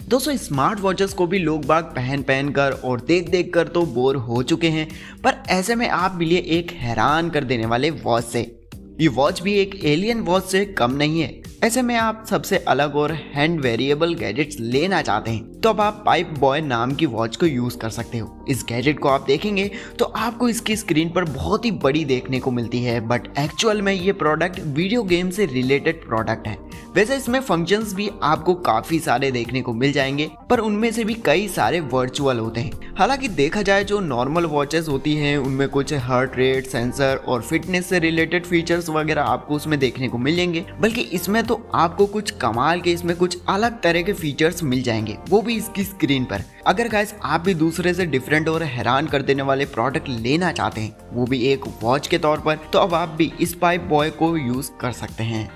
दोस्तों smart watches को भी लोग बाग पहन पहन कर और देख देख कर तो बोर हो चुके हैं, पर ऐसे में आप मिलिए एक हैरान कर देने वाले वॉच से। ये वॉच भी एक एलियन वॉच से कम नहीं है। ऐसे में आप सबसे अलग और हैंड वेरिएबल गैजेट्स लेना चाहते हैं तो अब आप पाइप बॉय नाम की वॉच को यूज कर सकते हो। इस गैजेट को आप देखेंगे तो आपको इसकी स्क्रीन पर बहुत ही बड़ी देखने को मिलती है, बट एक्चुअल में ये प्रोडक्ट वीडियो गेम से रिलेटेड प्रोडक्ट है। वैसे इसमें फंक्शंस भी आपको काफी सारे देखने को मिल जाएंगे, पर उनमें से भी कई सारे वर्चुअल होते हैं। हालांकि देखा जाए जो नॉर्मल वॉचेस होती हैं उनमें कुछ हार्ट रेट सेंसर और फिटनेस से रिलेटेड फीचर्स वगैरह आपको उसमें देखने को मिलेंगे, बल्कि इसमें तो आपको कुछ कमाल के इसमें कुछ अलग तरह के फीचर्स मिल जाएंगे, वो भी इसकी स्क्रीन पर। अगर गाइस आप भी दूसरे से डिफरेंट और हैरान कर देने वाले प्रोडक्ट लेना चाहते हैं, वो भी एक वॉच के तौर पर, तो अब आप भी इस पाइप बॉय को यूज कर सकते हैं।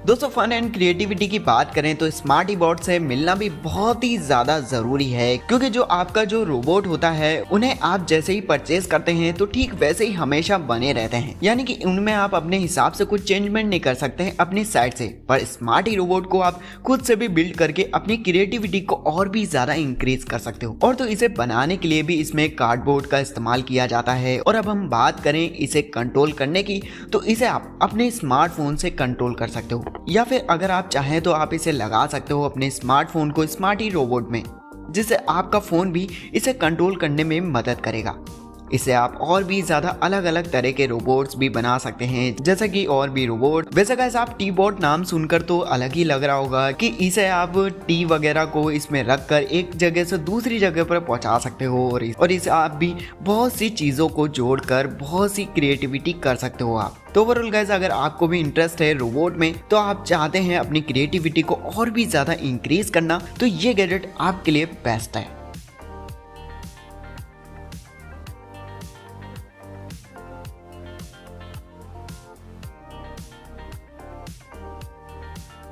दोस्तों फन एंड क्रिएटिविटी की बात करें तो स्मार्टी बॉट से मिलना भी बहुत ही ज्यादा जरूरी है, क्योंकि जो आपका जो रोबोट होता है उन्हें आप जैसे ही परचेज करते हैं तो ठीक वैसे ही हमेशा बने रहते हैं, यानी कि उनमें आप अपने हिसाब से कुछ चेंजमेंट नहीं कर सकते हैं अपनी साइड से। पर स्मार्टी रोबोट को आप खुद से भी बिल्ड करके अपनी क्रिएटिविटी को और भी ज्यादा इंक्रीज कर सकते हो। और तो इसे बनाने के लिए भी इसमें कार्डबोर्ड का इस्तेमाल किया जाता है। और अब हम बात करें इसे कंट्रोल करने की, तो इसे आप अपने स्मार्टफोन से कंट्रोल कर सकते हो, या फिर अगर आप चाहें तो आप इसे लगा सकते हो अपने स्मार्टफोन को स्मार्टी रोबोट में, जिससे आपका फोन भी इसे कंट्रोल करने में मदद करेगा। इसे आप और भी ज्यादा अलग अलग तरह के रोबोट्स भी बना सकते हैं, जैसे कि और भी रोबोट। वैसे गाइस आप टी बॉट नाम सुनकर तो अलग ही लग रहा होगा कि इसे आप टी वगैरह को इसमें रखकर एक जगह से दूसरी जगह पर पहुंचा सकते हो, और इसे आप भी बहुत सी चीजों को जोड़कर बहुत सी क्रिएटिविटी कर सकते हो आप। तो ओवरऑल गाइस अगर आपको भी इंटरेस्ट है रोबोट में, तो आप चाहते हैं अपनी क्रिएटिविटी को और भी ज्यादा इंक्रीज करना, तो ये गैजेट आपके लिए बेस्ट है।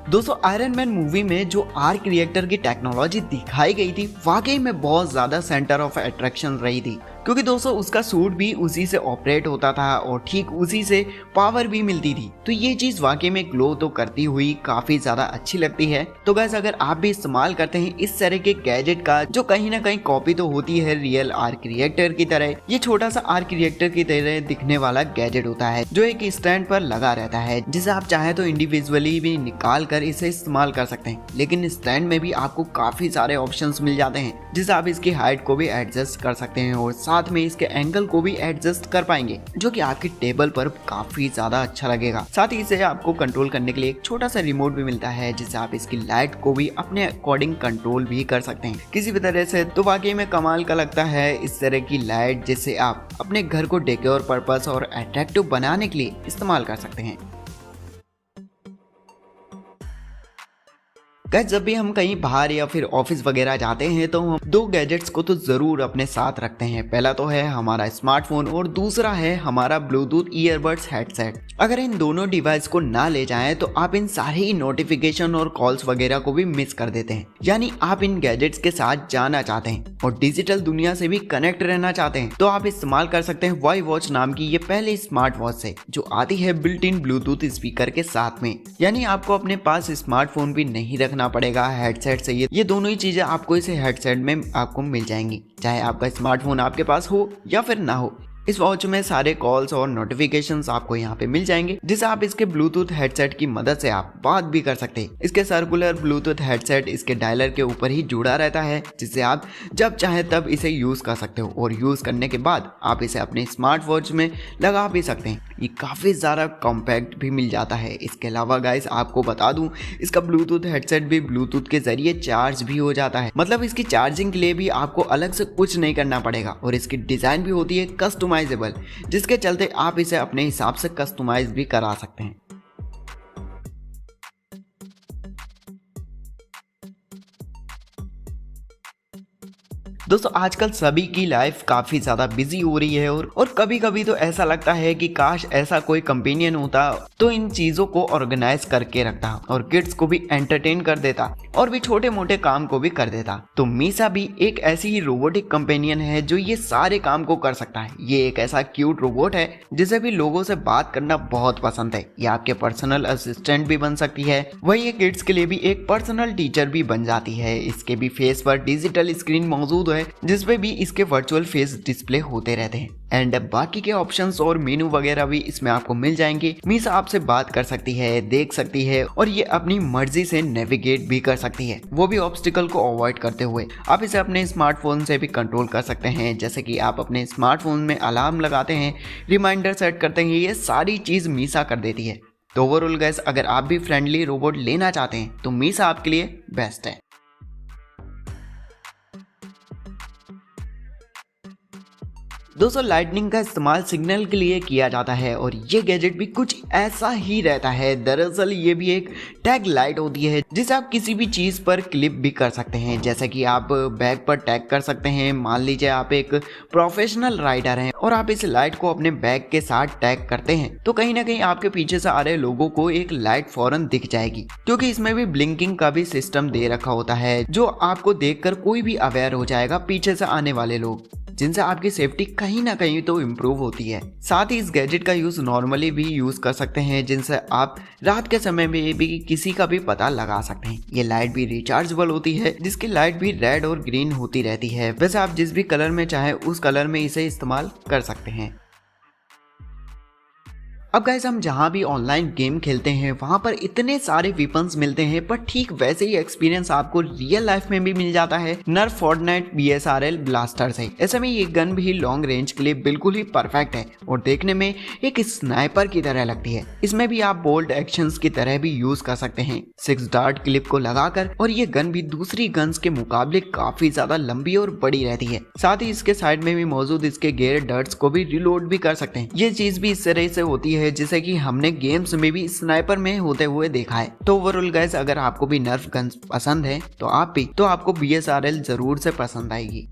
दोस्तों आयरन मैन मूवी में जो आर्क रिएक्टर की टेक्नोलॉजी दिखाई गई थी वाकई में बहुत ज्यादा सेंटर ऑफ अट्रैक्शन रही थी, क्योंकि दोस्तों उसका सूट भी उसी से ऑपरेट होता था और ठीक उसी से पावर भी मिलती थी। तो ये चीज वाकई में ग्लो तो करती हुई काफी ज्यादा अच्छी लगती है। तो गाइस अगर आप भी इस्तेमाल करते हैं इस तरह के गैजेट का जो कहीं ना कहीं कॉपी तो होती है रियल आर्क रिएक्टर की तरह, ये छोटा सा आर्क रिएक्टर की तरह दिखने वाला गैजेट होता है जो एक स्टैंड पर लगा रहता है, जिसे आप चाहे तो इंडिविजुअली भी निकाल कर इसे इस्तेमाल कर सकते हैं। लेकिन स्टैंड में भी आपको काफी सारे ऑप्शंस मिल जाते हैं, जिसे आप इसकी हाइट को भी एडजस्ट कर सकते हैं और साथ में इसके एंगल को भी एडजस्ट कर पाएंगे, जो कि आपके टेबल पर काफी ज्यादा अच्छा लगेगा। साथ ही इसे आपको कंट्रोल करने के लिए एक छोटा सा रिमोट भी मिलता है, जिससे आप इसकी लाइट को भी अपने अकॉर्डिंग कंट्रोल भी कर सकते हैं किसी भी तरह से। तो वाकई में कमाल का लगता है इस तरह की लाइट, जिससे आप अपने घर को डेकोर पर्पस और अट्रैक्टिव बनाने के लिए इस्तेमाल कर सकते हैं। गाइस जब भी हम कहीं बाहर या फिर ऑफिस वगैरह जाते हैं तो हम दो गैजेट्स को तो जरूर अपने साथ रखते हैं। पहला तो है हमारा स्मार्टफोन और दूसरा है हमारा ब्लूटूथ ईयरबड्स हेडसेट। अगर इन दोनों डिवाइस को ना ले जाएं तो आप इन सारे ही नोटिफिकेशन और कॉल्स वगैरह को भी मिस कर देते हैं। यानी आप इन गैजेट्स के साथ जाना चाहते हैं और डिजिटल दुनिया से भी कनेक्ट रहना चाहते हैं, तो आप इस्तेमाल कर सकते हैं वाई वॉच नाम की ये पहले स्मार्ट वॉच से, जो आती है बिल्ट इन ब्लूटूथ स्पीकर के साथ में। यानी आपको अपने पास स्मार्टफोन भी नहीं रखना पड़ेगा हेडसेट से। ये दोनों ही चीजें आपको इस हेडसेट में आपको मिल जाएंगी, चाहे आपका स्मार्टफोन आपके पास हो या फिर ना हो। इस वॉच में सारे कॉल्स और नोटिफिकेशंस आपको यहाँ पे मिल जाएंगे, जिसे आप इसके ब्लूटूथ हेडसेट की मदद से आप बात भी कर सकते हैं। इसके सर्कुलर ब्लूटूथ हेडसेट इसके डायलर के ऊपर ही जुड़ा रहता है, जिससे आप जब चाहे तब इसे यूज कर सकते हो और यूज करने के बाद आप इसे अपने स्मार्ट वॉच में लगा भी सकते हैं। ये काफी ज्यादा कॉम्पैक्ट भी मिल जाता है। इसके अलावा गाइस आपको बता दूं, इसका ब्लूटूथ हेडसेट भी ब्लूटूथ के जरिए चार्ज भी हो जाता है, मतलब इसकी चार्जिंग के लिए भी आपको अलग से कुछ नहीं करना पड़ेगा। और इसकी डिजाइन भी होती है कस्टमाइजेबल, जिसके चलते आप इसे अपने हिसाब से कस्टमाइज भी करा सकते हैं। दोस्तों आजकल सभी की लाइफ काफी ज्यादा बिजी हो रही है और कभी कभी तो ऐसा लगता है कि काश ऐसा कोई कंपेनियन होता तो इन चीजों को ऑर्गेनाइज करके रखता और किड्स को भी एंटरटेन कर देता और भी छोटे मोटे काम को भी कर देता। तो मीसा भी एक ऐसी ही रोबोटिक कंपेनियन है जो ये सारे काम को कर सकता है। ये एक ऐसा क्यूट रोबोट है जिसे भी लोगों से बात करना बहुत पसंद है। ये आपके पर्सनल असिस्टेंट भी बन सकती है, वही ये किड्स के लिए भी एक पर्सनल टीचर भी बन जाती है। इसके भी फेस पर डिजिटल स्क्रीन मौजूद है जिसपे भी इसके वर्चुअल फेस डिस्प्ले होते रहते हैं एंड बाकी के ऑप्शंस और मेनू वगैरह भी इसमें आपको मिल जाएंगे। मीसा आपसे बात कर सकती है, देख सकती है और ये अपनी मर्जी से नेविगेट भी कर सकती है, वो भी ऑब्स्टिकल को अवॉइड करते हुए। आप इसे अपने स्मार्टफोन से भी कंट्रोल कर सकते हैं, जैसे कि आप अपने स्मार्टफोन में अलार्म लगाते हैं, रिमाइंडर सेट करते हैं, ये सारी चीज मीसा कर देती है। तो ओवरऑल गाइस, अगर आप भी फ्रेंडली रोबोट लेना चाहते हैं तो मीसा आपके लिए बेस्ट है। दोस्तों लाइटनिंग का इस्तेमाल सिग्नल के लिए किया जाता है और ये गैजेट भी कुछ ऐसा ही रहता है। दरअसल ये भी एक टैग लाइट होती है जिसे आप किसी भी चीज पर क्लिप भी कर सकते हैं, जैसे कि आप बैग पर टैग कर सकते हैं। मान लीजिए आप एक प्रोफेशनल राइडर हैं और आप इस लाइट को अपने बैग के साथ टैग करते हैं तो कहीं ना कहीं आपके पीछे से आ रहे लोगों को एक लाइट फौरन दिख जाएगी, क्योंकि इसमें भी ब्लिंकिंग का भी सिस्टम दे रखा होता है जो आपको देखकर कोई भी अवेयर हो जाएगा पीछे से आने वाले लोग, जिनसे आपकी सेफ्टी कहीं ना कहीं तो इम्प्रूव होती है। साथ ही इस गैजेट का यूज नॉर्मली भी यूज कर सकते हैं, जिनसे आप रात के समय में भी किसी का भी पता लगा सकते हैं। ये लाइट भी रिचार्जेबल होती है, जिसकी लाइट भी रेड और ग्रीन होती रहती है। वैसे आप जिस भी कलर में चाहे उस कलर में इसे इस्तेमाल कर सकते हैं। अब गाइस, हम जहाँ भी ऑनलाइन गेम खेलते हैं वहाँ पर इतने सारे वेपन्स मिलते हैं, पर ठीक वैसे ही एक्सपीरियंस आपको रियल लाइफ में भी मिल जाता है नर्फ फोर्टनाइट BSRL ब्लास्टर से। ऐसे में ये गन भी लॉन्ग रेंज के लिए बिल्कुल ही परफेक्ट है और देखने में एक स्नाइपर की तरह लगती है। इसमें भी आप बोल्ड एक्शंस की तरह भी यूज कर सकते हैं 6 डार्ट क्लिप को लगाकर, और ये गन भी दूसरी गन्स के मुकाबले काफी ज्यादा लंबी और बड़ी रहती है। साथ ही इसके साइड में भी मौजूद इसके गेयर डर्ट्स को भी रिलोड भी कर सकते हैं। ये चीज भी इस तरह से होती है जिसे कि हमने गेम्स में भी स्नाइपर में होते हुए देखा है। तो ओवरऑल गाइस, अगर आपको भी नर्फ गन्स पसंद है तो आपको BSRL जरूर से पसंद आएगी।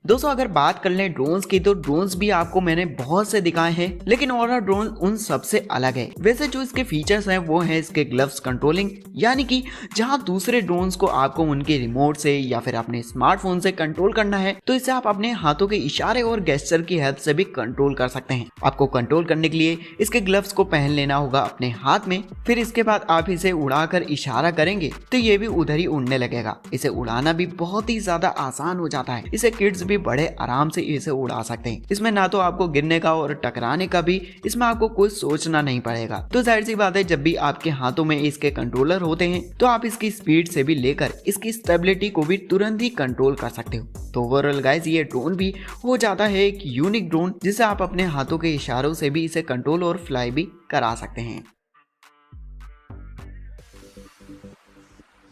दोस्तों अगर बात कर लें ड्रोन्स की, तो ड्रोन्स भी आपको मैंने बहुत से दिखाए हैं, लेकिन ऑरा ड्रोन उन सबसे अलग है। वैसे जो इसके फीचर्स हैं वो है इसके ग्लव्स कंट्रोलिंग, यानी कि जहां दूसरे ड्रोन्स को आपको उनके रिमोट से या फिर अपने स्मार्टफोन से कंट्रोल करना है तो इसे आप अपने हाथों के इशारे और गेस्चर की हेल्प से भी कंट्रोल कर सकते हैं। आपको कंट्रोल करने के लिए इसके ग्लव्स को पहन लेना होगा अपने हाथ में, फिर इसके बाद आप इसे उड़ाकर इशारा करेंगे तो ये भी उधर ही उड़ने लगेगा। इसे उड़ाना भी बहुत ही ज्यादा आसान हो जाता है। इसे किड्स बड़े आराम से इसे उड़ा सकते हैं। इसमें ना तो आपको गिरने का और टकराने का भी इसमें आपको कुछ सोचना नहीं पड़ेगा। तो जाहिर सी बात है, जब भी आपके हाथों में इसके कंट्रोलर होते हैं तो आप इसकी स्पीड से भी लेकर इसकी स्टेबिलिटी को भी तुरंत ही कंट्रोल कर सकते हो। तो ओवरऑल गाइस, ये ड्रोन भी हो जाता है एक यूनिक ड्रोन जिसे आप अपने हाथों के इशारों से भी इसे कंट्रोल और फ्लाई भी करा सकते हैं।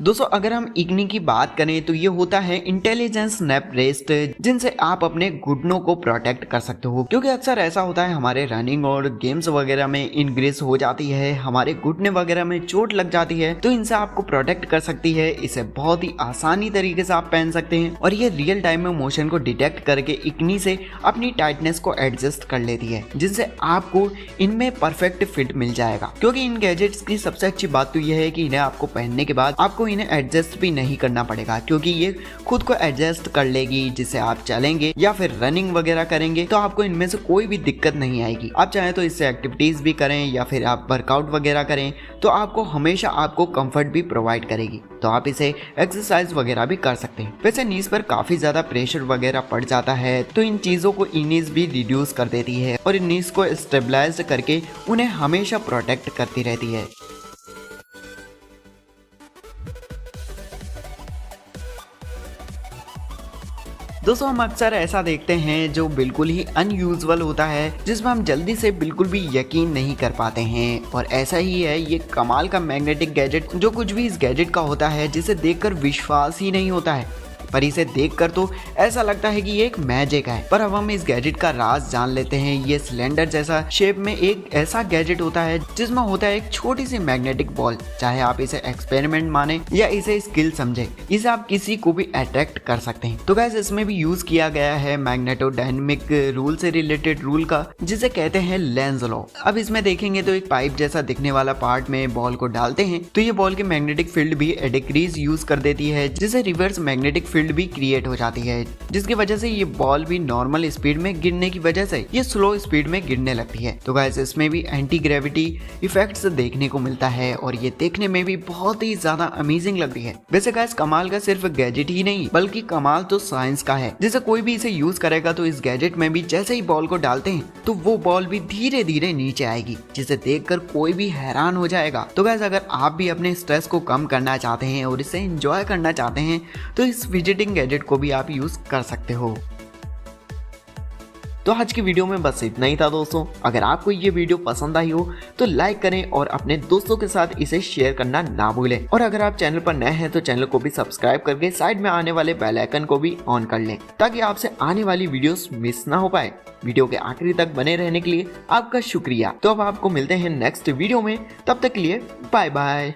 दोस्तों अगर हम इग्नी की बात करें तो ये होता है इंटेलिजेंस स्नैप रेस्ट, जिनसे आप अपने घुटनों को प्रोटेक्ट कर सकते हो, क्योंकि अक्सर ऐसा होता है हमारे रनिंग और गेम्स वगैरह में इनग्रेस हो जाती है, हमारे घुटने वगैरह में चोट लग जाती है, तो इनसे आपको प्रोटेक्ट कर सकती है। इसे बहुत ही आसानी तरीके से आप पहन सकते हैं और ये रियल टाइम में मोशन को डिटेक्ट करके इग्नी से अपनी टाइटनेस को एडजस्ट कर लेती है, जिनसे आपको इनमें परफेक्ट फिट मिल जाएगा। क्योंकि इन गैजेट्स की सबसे अच्छी बात तो यह है कि इन्हें आपको पहनने के बाद आपको इन्हें एडजस्ट भी नहीं करना पड़ेगा, क्योंकि ये खुद को एडजस्ट कर लेगी। जिससे आप चलेंगे या फिर रनिंग वगैरह करेंगे तो आपको इनमें से कोई भी दिक्कत नहीं आएगी। आप चाहे तो इससे एक्टिविटीज भी करें या फिर आप वर्कआउट वगैरह करें तो आपको हमेशा आपको कंफर्ट भी प्रोवाइड करेगी। तो आप इसे एक्सरसाइज वगैरह भी कर सकते हैं। वैसे नीज पर काफी ज्यादा प्रेशर वगैरह पड़ जाता है तो इन चीजों को नीज भी रिड्यूस कर देती है और इन नीज को स्टेबलाइज करके उन्हें हमेशा प्रोटेक्ट करती रहती है। दोस्तों हम अक्सर ऐसा देखते हैं जो बिल्कुल ही अनयूजुअल होता है, जिसमें हम जल्दी से बिल्कुल भी यकीन नहीं कर पाते हैं, और ऐसा ही है ये कमाल का मैग्नेटिक गैजेट। जो कुछ भी इस गैजेट का होता है जिसे देखकर विश्वास ही नहीं होता है। पर इसे देखकर तो ऐसा लगता है कि ये एक मैजिक है। पर अब हम इस गैजेट का राज जान लेते हैं। ये सिलेंडर जैसा शेप में एक ऐसा गैजेट होता है जिसमें होता है एक छोटी सी मैग्नेटिक बॉल। चाहे आप इसे एक्सपेरिमेंट माने या इसे स्किल समझे, इसे आप किसी को भी अट्रैक्ट कर सकते हैं। तो गाइस इसमें भी यूज किया गया है मैग्नेटोडायनेमिक रूल से रिलेटेड रूल का, जिसे कहते हैं लेंज लॉ। अब इसमें देखेंगे तो एक पाइप जैसा दिखने वाला पार्ट में बॉल को डालते हैं तो ये बॉल की मैग्नेटिक फील्ड भी डिक्रीज यूज कर देती है, जिससे रिवर्स मैग्नेटिक फील्ड भी क्रिएट हो जाती है, जिसकी वजह से ये बॉल भी नॉर्मल स्पीड में गिरने की वजह से ये स्लो स्पीड में गिरने लगती है। तो गाइस इसमें भी एंटी ग्रेविटी इफेक्ट्स देखने को मिलता है और ये देखने में भी बहुत ही ज्यादा अमेजिंग लगती है। वैसे गाइस कमाल का सिर्फ गैजेट ही नहीं बल्कि कमाल तो साइंस का है, जैसे कोई भी इसे यूज करेगा तो इस गैजेट में भी जैसे ही बॉल को डालते हैं तो वो बॉल भी धीरे धीरे नीचे आएगी, जिसे देखकर कोई भी हैरान हो जाएगा। तो गाइस अगर आप भी अपने स्ट्रेस को कम करना चाहते हैं और इसे एंजॉय करना चाहते हैं तो इस फिजिटिंग गैजेट को भी आप यूज कर सकते हो। तो आज की वीडियो में बस इतना ही था दोस्तों। अगर आपको ये वीडियो पसंद आई हो तो लाइक करें और अपने दोस्तों के साथ इसे शेयर करना ना भूलें। और अगर आप चैनल पर नए हैं तो चैनल को भी सब्सक्राइब करके साइड में आने वाले बेल आइकन को भी ऑन कर लें, ताकि आपसे आने वाली वीडियोस मिस ना हो पाए। वीडियो के आखिरी तक बने रहने के लिए आपका शुक्रिया। तो अब आपको मिलते हैं नेक्स्ट वीडियो में, तब तक के लिए बाय बाय।